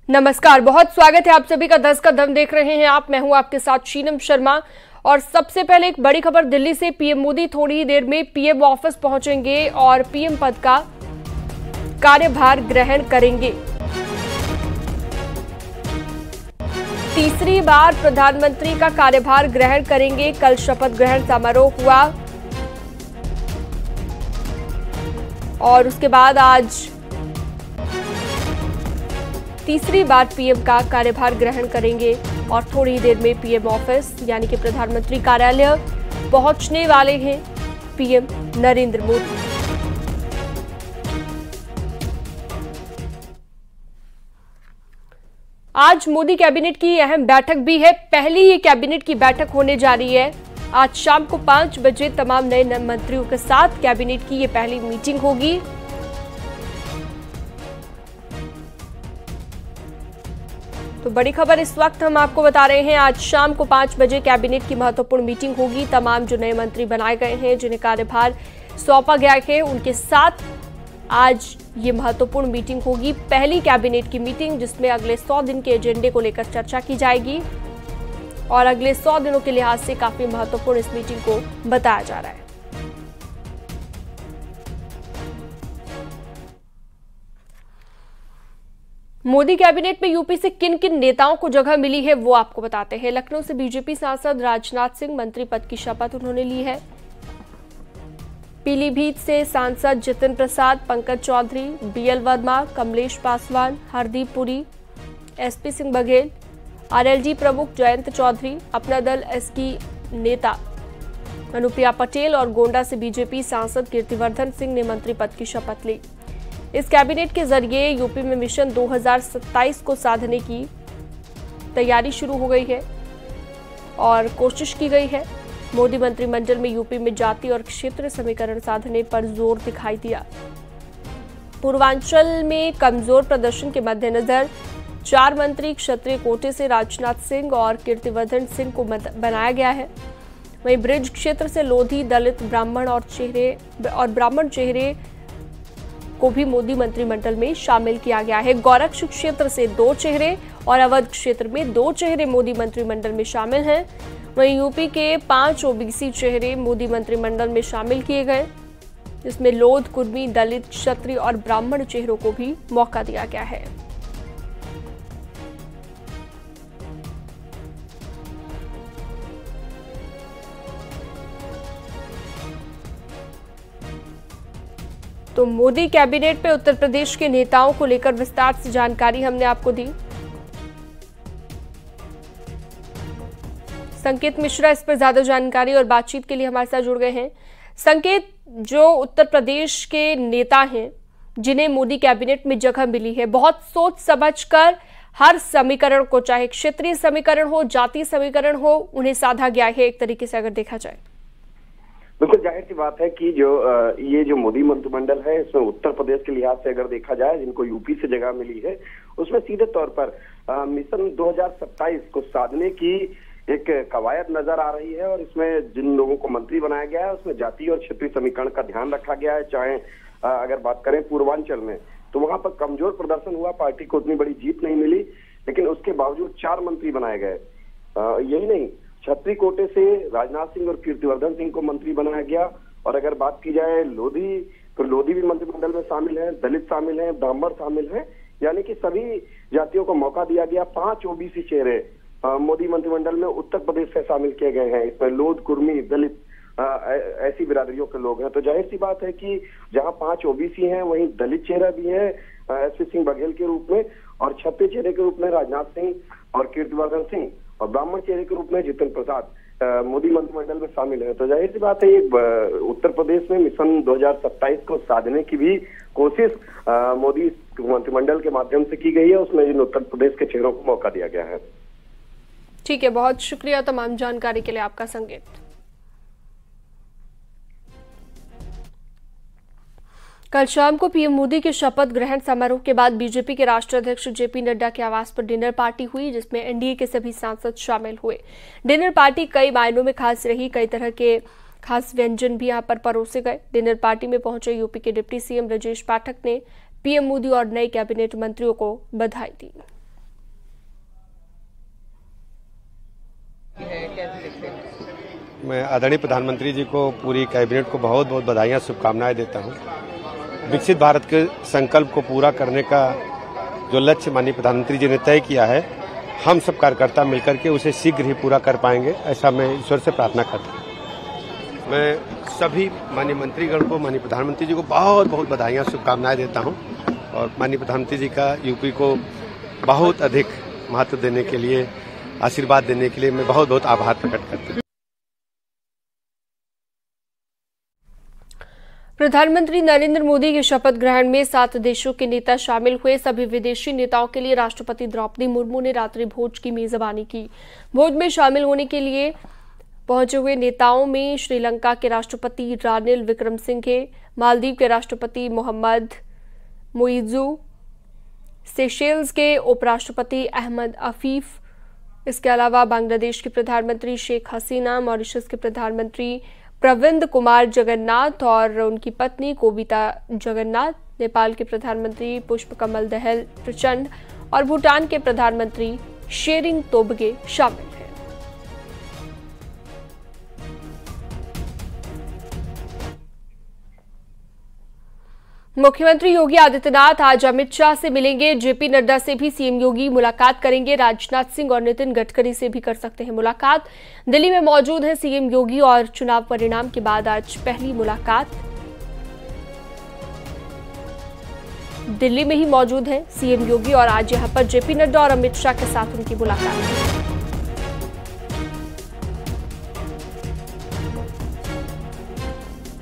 नमस्कार, बहुत स्वागत है आप सभी का 10 का दम देख रहे हैं आप। मैं हूं आपके साथ शीनम शर्मा। और सबसे पहले एक बड़ी खबर दिल्ली से। पीएम मोदी थोड़ी ही देर में पीएम ऑफिस पहुंचेंगे और पीएम पद का कार्यभार ग्रहण करेंगे। तीसरी बार प्रधानमंत्री का कार्यभार ग्रहण करेंगे। कल शपथ ग्रहण समारोह हुआ और उसके बाद आज तीसरी बार पीएम का कार्यभार ग्रहण करेंगे और थोड़ी ही देर में पीएम ऑफिस यानी कि प्रधानमंत्री कार्यालय पहुंचने वाले हैं पीएम नरेंद्र मोदी। आज मोदी कैबिनेट की अहम बैठक भी है। पहली ही कैबिनेट की बैठक होने जा रही है। आज शाम को 5 बजे तमाम नए मंत्रियों के साथ कैबिनेट की ये पहली मीटिंग होगी। तो बड़ी खबर इस वक्त हम आपको बता रहे हैं। आज शाम को 5 बजे कैबिनेट की महत्वपूर्ण मीटिंग होगी। तमाम जो नए मंत्री बनाए गए हैं, जिन्हें कार्यभार सौंपा गया है, उनके साथ आज ये महत्वपूर्ण मीटिंग होगी। पहली कैबिनेट की मीटिंग जिसमें अगले 100 दिन के एजेंडे को लेकर चर्चा की जाएगी और अगले 100 दिनों के लिहाज से काफी महत्वपूर्ण इस मीटिंग को बताया जा रहा है। मोदी कैबिनेट में यूपी से किन किन नेताओं को जगह मिली है वो आपको बताते हैं। लखनऊ से बीजेपी सांसद राजनाथ सिंह मंत्री पद की शपथ उन्होंने ली है। पीलीभीत से सांसद Jitin Prasad, Pankaj Chaudhary, BL Verma, Kamlesh Paswan, Hardeep Puri, SP Singh Baghel, RLD प्रमुख जयंत चौधरी, अपना दल एसकी नेता अनुप्रिया पटेल और गोंडा से बीजेपी सांसद कीर्तिवर्धन सिंह ने मंत्री पद की शपथ ली। इस कैबिनेट के जरिए यूपी में मिशन 2027 को साधने की तैयारी शुरू हो गई है और कोशिश की गई है। मोदी मंत्रिमंडल में यूपी में जाति और क्षेत्र समीकरण साधने पर जोर दिखाई दिया। पूर्वांचल में कमजोर प्रदर्शन के मद्देनजर 4 मंत्री क्षत्रिय कोटे से राजनाथ सिंह और कीर्तिवर्धन सिंह को बनाया गया है। वहीं ब्रिज क्षेत्र से लोधी, दलित, ब्राह्मण ब्राह्मण चेहरे को भी मोदी मंत्रिमंडल में शामिल किया गया है। गोरक्ष क्षेत्र से 2 चेहरे और अवध क्षेत्र में 2 चेहरे मोदी मंत्रिमंडल में शामिल हैं। वहीं यूपी के 5 ओबीसी चेहरे मोदी मंत्रिमंडल में शामिल किए गए, जिसमें लोध, कुर्मी, दलित, क्षत्रिय और ब्राह्मण चेहरों को भी मौका दिया गया है। तो मोदी कैबिनेट पे उत्तर प्रदेश के नेताओं को लेकर विस्तार से जानकारी हमने आपको दी। संकेत मिश्रा इस पर ज्यादा जानकारी और बातचीत के लिए हमारे साथ जुड़ गए हैं। संकेत, जो उत्तर प्रदेश के नेता हैं जिन्हें मोदी कैबिनेट में जगह मिली है, बहुत सोच समझकर हर समीकरण को, चाहे क्षेत्रीय समीकरण हो, जातीय समीकरण हो, उन्हें साधा गया है एक तरीके से अगर देखा जाए। बिल्कुल जाहिर सी बात है कि ये जो मोदी मंत्रिमंडल है, इसमें उत्तर प्रदेश के लिहाज से अगर देखा जाए, जिनको यूपी से जगह मिली है, उसमें सीधे तौर पर मिशन 2027 को साधने की एक कवायद नजर आ रही है। और इसमें जिन लोगों को मंत्री बनाया गया है, उसमें जातीय और क्षेत्रीय समीकरण का ध्यान रखा गया है। चाहे अगर बात करें पूर्वांचल में, तो वहां पर कमजोर प्रदर्शन हुआ, पार्टी को उतनी बड़ी जीत नहीं मिली, लेकिन उसके बावजूद 4 मंत्री बनाए गए। यही नहीं, छत्तीस कोटे से राजनाथ सिंह और कीर्तिवर्धन सिंह को मंत्री बनाया गया। और अगर बात की जाए लोधी, तो लोधी भी मंत्रिमंडल में शामिल है, दलित शामिल है, ब्राह्मण शामिल है, यानी कि सभी जातियों को मौका दिया गया। 5 ओबीसी चेहरे मोदी मंत्रिमंडल में उत्तर प्रदेश से शामिल किए गए हैं। इसमें लोध, कुर्मी, दलित, ऐसी बिरादरियों के लोग हैं। तो जाहिर सी बात है कि जहां 5 ओबीसी हैं, वहीं दलित चेहरा भी है एसपी सिंह बघेल के रूप में, और क्षत्रिय चेहरे के रूप में राजनाथ सिंह और कीर्तिवर्धन सिंह, और ब्राह्मण चेहरे के रूप में जितिन प्रसाद मोदी मंत्रिमंडल में शामिल है। तो जाहिर सी बात है, उत्तर प्रदेश में मिशन 2027 को साधने की भी कोशिश मोदी मंत्रिमंडल के माध्यम से की गई है। उसमें इन उत्तर प्रदेश के चेहरों को मौका दिया गया है। ठीक है, बहुत शुक्रिया तमाम जानकारी के लिए आपका संकेत। कल शाम को पीएम मोदी के शपथ ग्रहण समारोह के बाद बीजेपी के राष्ट्रीय अध्यक्ष जेपी नड्डा के आवास पर डिनर पार्टी हुई, जिसमें एनडीए के सभी सांसद शामिल हुए। डिनर पार्टी कई मायनों में खास रही। कई तरह के खास व्यंजन भी यहां पर परोसे गए। डिनर पार्टी में पहुंचे यूपी के डिप्टी सीएम ब्रजेश पाठक ने पीएम मोदी और नए कैबिनेट मंत्रियों को बधाई दी। मैं आदरणीय प्रधानमंत्री जी को, पूरी कैबिनेट को बहुत बहुत बधाइयाँ, शुभकामनाएं देता हूँ। विकसित भारत के संकल्प को पूरा करने का जो लक्ष्य माननीय प्रधानमंत्री जी ने तय किया है, हम सब कार्यकर्ता मिलकर के उसे शीघ्र ही पूरा कर पाएंगे, ऐसा मैं ईश्वर से प्रार्थना करता हूँ। मैं सभी माननीय मंत्रीगण को, माननीय प्रधानमंत्री जी को बहुत बहुत बधाइयाँ, शुभकामनाएं देता हूँ और माननीय प्रधानमंत्री जी का यूपी को बहुत अधिक महत्व देने के लिए, आशीर्वाद देने के लिए मैं बहुत बहुत आभार प्रकट करता हूँ। प्रधानमंत्री नरेंद्र मोदी के शपथ ग्रहण में 7 देशों के नेता शामिल हुए। सभी विदेशी नेताओं के लिए राष्ट्रपति द्रौपदी मुर्मू ने रात्रि भोज की मेजबानी की। भोज में शामिल होने के लिए पहुंचे हुए नेताओं में श्रीलंका के राष्ट्रपति रानिल विक्रमसिंघे, मालदीव के राष्ट्रपति मोहम्मद मुइज़ू, सेशेल्स के उपराष्ट्रपति अहमद अफीफ, इसके अलावा बांग्लादेश की प्रधानमंत्री शेख हसीना, मॉरिशस के प्रधानमंत्री प्रविंद कुमार जगन्नाथ और उनकी पत्नी कोबिता जगन्नाथ, नेपाल के प्रधानमंत्री पुष्पकमल दहल प्रचंड और भूटान के प्रधानमंत्री शेरिंग तोबगे शामिल हैं। मुख्यमंत्री योगी आदित्यनाथ आज अमित शाह से मिलेंगे। जेपी नड्डा से भी सीएम योगी मुलाकात करेंगे। राजनाथ सिंह और नितिन गडकरी से भी कर सकते हैं मुलाकात। दिल्ली में मौजूद है सीएम योगी और चुनाव परिणाम के बाद आज पहली मुलाकात दिल्ली में ही मौजूद है सीएम योगी और आज यहां पर जेपी नड्डा और अमित शाह के साथ उनकी मुलाकात है।